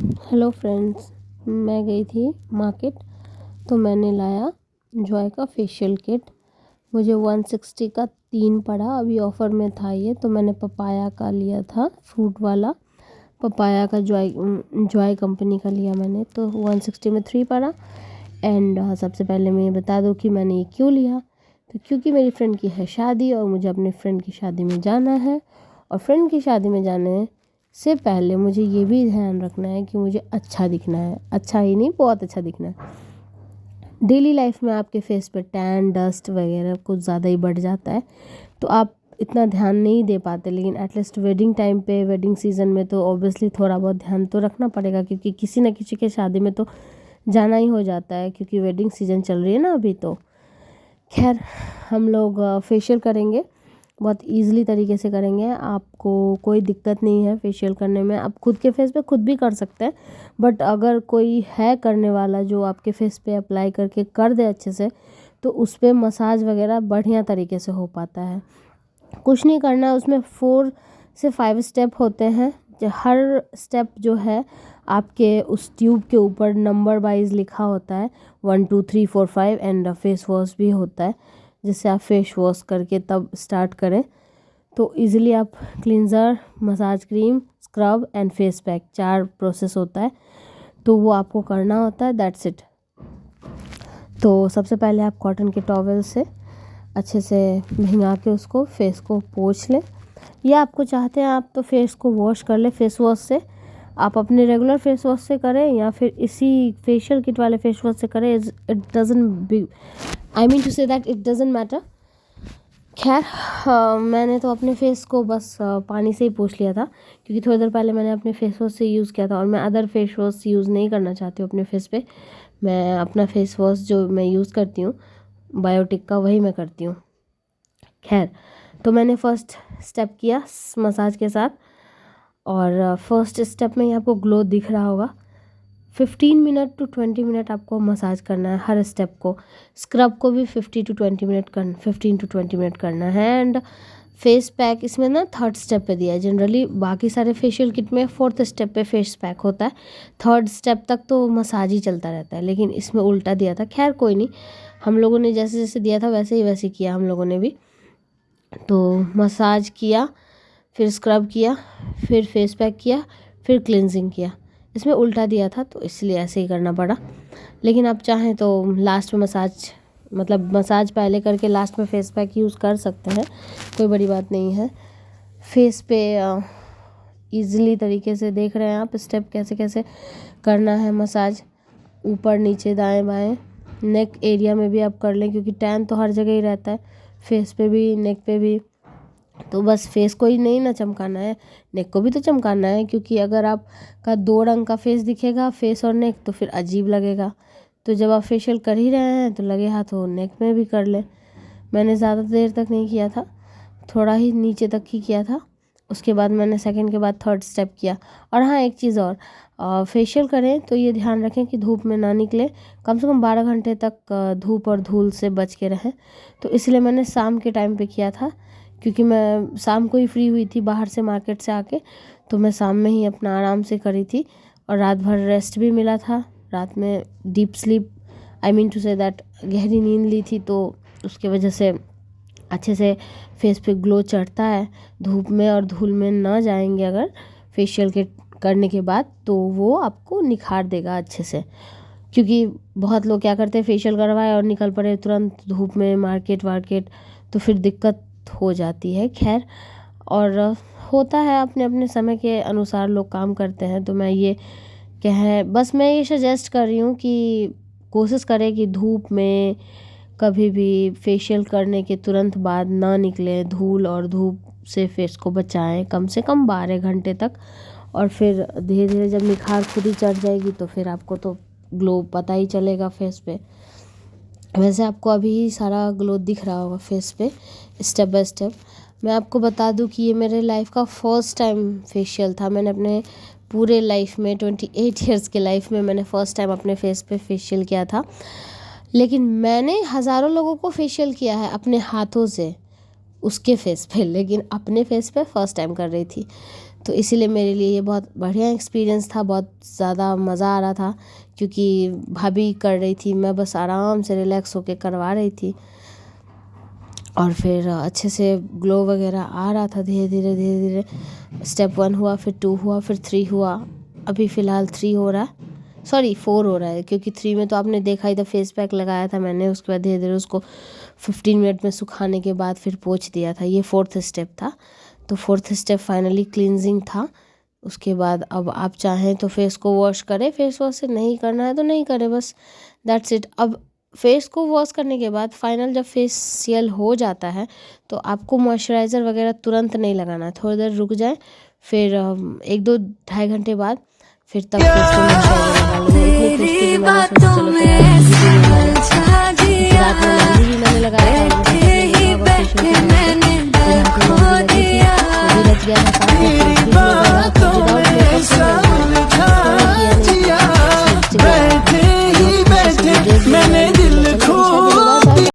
Hello friends, मैं गई थी मार्केट तो मैंने लाया जॉय का फेशियल किट। मुझे 160 का 3 पड़ा। अभी ऑफ़र में था ये, तो मैंने पपाया का लिया था, फ्रूट वाला पपाया का जॉय कंपनी का लिया मैंने, तो 160 में 3 पड़ा। एंड सबसे पहले मैं ये बता दूँ कि मैंने ये क्यों लिया। तो क्योंकि मेरी फ्रेंड की है शादी और मुझे अपने फ्रेंड की शादी में जाना है, और फ्रेंड की शादी में जाने से पहले मुझे ये भी ध्यान रखना है कि मुझे अच्छा दिखना है, अच्छा ही नहीं बहुत अच्छा दिखना है। डेली लाइफ में आपके फेस पे टैन डस्ट वगैरह कुछ ज़्यादा ही बढ़ जाता है, तो आप इतना ध्यान नहीं दे पाते, लेकिन एटलीस्ट वेडिंग टाइम पे, वेडिंग सीज़न में तो ऑब्वियसली थोड़ा बहुत ध्यान तो रखना पड़ेगा, क्योंकि किसी न किसी के शादी में तो जाना ही हो जाता है, क्योंकि वेडिंग सीज़न चल रही है ना अभी। तो खैर, हम लोग फेशियल करेंगे, बहुत ईज़िली तरीके से करेंगे। आपको कोई दिक्कत नहीं है फेशियल करने में, आप खुद के फेस पे खुद भी कर सकते हैं। बट अगर कोई है करने वाला जो आपके फेस पे अप्लाई करके कर दे अच्छे से, तो उस पर मसाज वगैरह बढ़िया तरीके से हो पाता है। कुछ नहीं करना है, उसमें 4 से 5 स्टेप होते हैं। हर स्टेप जो है आपके उस ट्यूब के ऊपर नंबर वाइज लिखा होता है, 1 2 3 4 5। एंड फेस वॉश भी होता है, जिससे आप फेस वॉश करके तब स्टार्ट करें। तो इजीली आप cleanser, massage cream, scrub and face pack, 4 process होता है, तो वो आपको करना होता है। That's it. तो सबसे पहले आप कॉटन के टॉवल से अच्छे से भिंगा के उसको फेस को पोंछ लें, या आपको चाहते हैं आप तो फेस को वॉश कर लें फेस वॉश से। आप अपने रेगुलर फेस वॉश से करें या फिर इसी फेशियल किट वाले फेस वॉश से करें, it doesn't be, I mean to say that it doesn't matter. खैर, मैंने तो अपने फेस को बस पानी से ही पोंछ लिया था, क्योंकि थोड़ी देर पहले मैंने अपने फेस वॉश से यूज़ किया था, और मैं अदर फेस वॉश यूज़ नहीं करना चाहती हूँ अपने फेस पे। मैं अपना फेस वॉश जो मैं यूज़ करती हूँ बायोटिक का, वही मैं करती हूँ। खैर, तो मैंने फर्स्ट स्टेप किया मसाज के साथ, और फर्स्ट स्टेप में ही आपको ग्लो दिख रहा होगा। 15 मिनट टू 20 मिनट आपको मसाज करना है हर स्टेप को। स्क्रब को भी 15 टू 20 मिनट करना है। एंड फेस पैक इसमें ना 3rd स्टेप पे दिया है। जनरली बाकी सारे फेशियल किट में 4th स्टेप पे फेस पैक होता है, 3rd स्टेप तक तो मसाज ही चलता रहता है, लेकिन इसमें उल्टा दिया था। खैर कोई नहीं, हम लोगों ने जैसे जैसे दिया था वैसे ही किया हम लोगों ने भी। तो मसाज किया, फिर स्क्रब किया, फिर फेस पैक किया, फिर क्लिनजिंग किया। इसमें उल्टा दिया था तो इसलिए ऐसे ही करना पड़ा, लेकिन आप चाहें तो लास्ट में मसाज पहले करके लास्ट में फेस पैक यूज़ कर सकते हैं, कोई बड़ी बात नहीं है। फेस पे ईज़िली तरीके से देख रहे हैं आप स्टेप कैसे कैसे करना है मसाज, ऊपर नीचे दाएं बाएं। नेक एरिया में भी आप कर लें, क्योंकि टैन तो हर जगह ही रहता है, फेस पे भी नेक पे भी। तो बस फेस को ही नहीं ना चमकाना है, नेक को भी तो चमकाना है, क्योंकि अगर आपका 2 रंग का फेस दिखेगा, फेस और नेक, तो फिर अजीब लगेगा। तो जब आप फेशियल कर ही रहे हैं तो लगे हाथों नेक में भी कर लें। मैंने ज़्यादा देर तक नहीं किया था, थोड़ा ही नीचे तक ही किया था। उसके बाद मैंने सेकंड के बाद 3rd स्टेप किया। और हाँ, एक चीज़ और, फेशियल करें तो ये ध्यान रखें कि धूप में ना निकले, कम से कम 12 घंटे तक धूप और धूल से बच के रहें। तो इसलिए मैंने शाम के टाइम पे किया था, क्योंकि मैं शाम को ही फ्री हुई थी बाहर से मार्केट से आके, तो मैं शाम में ही अपना आराम से करी थी, और रात भर रेस्ट भी मिला था। रात में deep sleep, I mean to say that गहरी नींद ली थी, तो उसके वजह से अच्छे से फेस पे ग्लो चढ़ता है। धूप में और धूल में ना जाएंगे अगर फेशियल के करने के बाद, तो वो आपको निखार देगा अच्छे से। क्योंकि बहुत लोग क्या करते हैं, फेशियल करवाए और निकल पड़े तुरंत धूप में मार्केट वार्केट, तो फिर दिक्कत हो जाती है। खैर, और होता है अपने अपने समय के अनुसार लोग काम करते हैं, तो मैं ये मैं ये सजेस्ट कर रही हूँ कि कोशिश करें कि धूप में कभी भी फेशियल करने के तुरंत बाद ना निकले, धूल और धूप से फेस को बचाएं कम से कम 12 घंटे तक। और फिर धीरे धीरे जब निखार खुद ही चढ़ जाएगी, तो फिर आपको तो ग्लो पता ही चलेगा फेस पे। वैसे आपको अभी सारा ग्लो दिख रहा होगा फेस पे स्टेप बाय स्टेप। मैं आपको बता दूं कि ये मेरे लाइफ का फर्स्ट टाइम फेशियल था। मैंने अपने पूरे लाइफ में 28 ईयर्स के लाइफ में मैंने फ़र्स्ट टाइम अपने फेस पे फेशियल किया था। लेकिन मैंने हज़ारों लोगों को फेशियल किया है अपने हाथों से उसके फेस पे, लेकिन अपने फेस पे फर्स्ट टाइम कर रही थी। तो इसीलिए मेरे लिए ये बहुत बढ़िया एक्सपीरियंस था, बहुत ज़्यादा मज़ा आ रहा था क्योंकि भाभी कर रही थी, मैं बस आराम से रिलैक्स होके करवा रही थी। और फिर अच्छे से ग्लो वगैरह आ रहा था धीरे धीरे। स्टेप 1 हुआ, फिर 2 हुआ, फिर 3 हुआ। अभी फ़िलहाल 3 हो रहा है, सॉरी 4 हो रहा है, क्योंकि 3 में तो आपने देखा ही था, फेस पैक लगाया था मैंने, उसके बाद धीरे धीरे उसको 15 मिनट में सुखाने के बाद फिर पोंछ दिया था। ये 4th स्टेप था। तो 4th स्टेप फाइनली क्लींजिंग था। उसके बाद अब आप चाहें तो फेस को वॉश करें, फेस वॉश से नहीं करना है तो नहीं करें, बस दैट्स इट। अब फेस को वॉश करने के बाद फाइनल जब फेशियल हो जाता है तो आपको मॉइस्चराइज़र वगैरह तुरंत नहीं लगाना है, थोड़ी देर रुक जाए, फिर 1-2-2.5 घंटे बाद फिर तब फेस को मॉइस्चराइज़र लगा लेंगे। इतनी खुश थी कि मैंने सोचा चलो रात में मेहंदी भी मैंने लगाया था, मैंने दिल खो